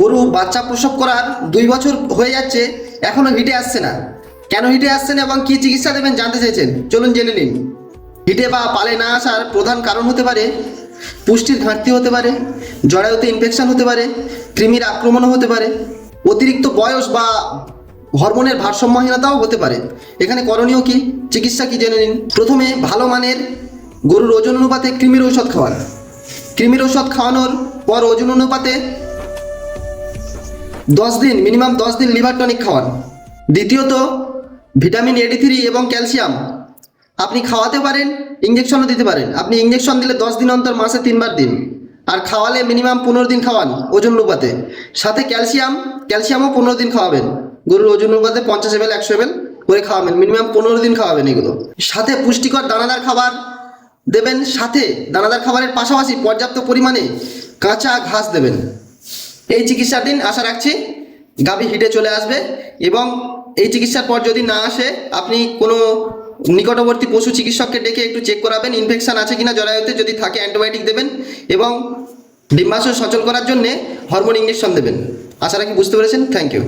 গরু বাচ্চা প্রসব করার 2 বছর হয়ে যাচ্ছে, এখনো হিটে আসছে না। কেন হিটে আসছে না এবং কি চিকিৎসা দেবেন জানতে চাইছেন, চলুন জেনে নিন। হিটে বা পালে না আসার প্রধান কারণ হতে পারে পুষ্টির ঘাটতি হতে পারে, জরায়ুতে ইনফেকশন হতে পারে, কৃমির আক্রমণও হতে পারে, অতিরিক্ত বয়স বা হরমোনের ভারসাম্যহীনতাও হতে পারে। এখানে করণীয় কি, চিকিৎসা কি জেনে নিন। প্রথমে ভালো মানের গরুর ওজন অনুপাতে কৃমির ঔষধ খাওয়ান। কৃমির ঔষধ খাওয়ানোর পর ওজন অনুপাতে 10 দিন, মিনিমাম 10 দিন লিভার টনিক খাওয়ান। দ্বিতীয়ত, ভিটামিন A D3 এবং ক্যালসিয়াম আপনি খাওয়াতে পারেন, ইঞ্জেকশনও দিতে পারেন। আপনি ইঞ্জেকশন দিলে 10 দিন অন্তর, মাসে 3 বার দিন, আর খাওয়ালে মিনিমাম 15 দিন খাওয়ান ওজন অনুপাতে। সাথে ক্যালসিয়ামও 15 দিন খাওয়াবেন। গরুর ওজন অনুপাতে 50 ml 100 ml করে খাওয়াবেন, মিনিমাম 15 দিন খাওয়াবেন এগুলো। সাথে পুষ্টিকর দানাদার খাবার দেবেন, সাথে দানাদার খাবারের পাশাপাশি পর্যাপ্ত পরিমাণে কাঁচা ঘাস দেবেন। এই চিকিৎসার দিন আশা রাখছি গাভী হিটে চলে আসবে। এবং এই চিকিৎসার পর যদি না আসে, আপনি কোনো নিকটবর্তী পশু চিকিৎসককে ডেকে একটু চেক করাবেন ইনফেকশন আছে কিনা জরায়ুতে, যদি থাকে অ্যান্টিবায়োটিক দেবেন এবং ডিম্বাশয় সচল করার জন্য হরমোন ইঞ্জেকশন দেবেন। আশা রাখি বুঝতে পেরেছেন। Thank you.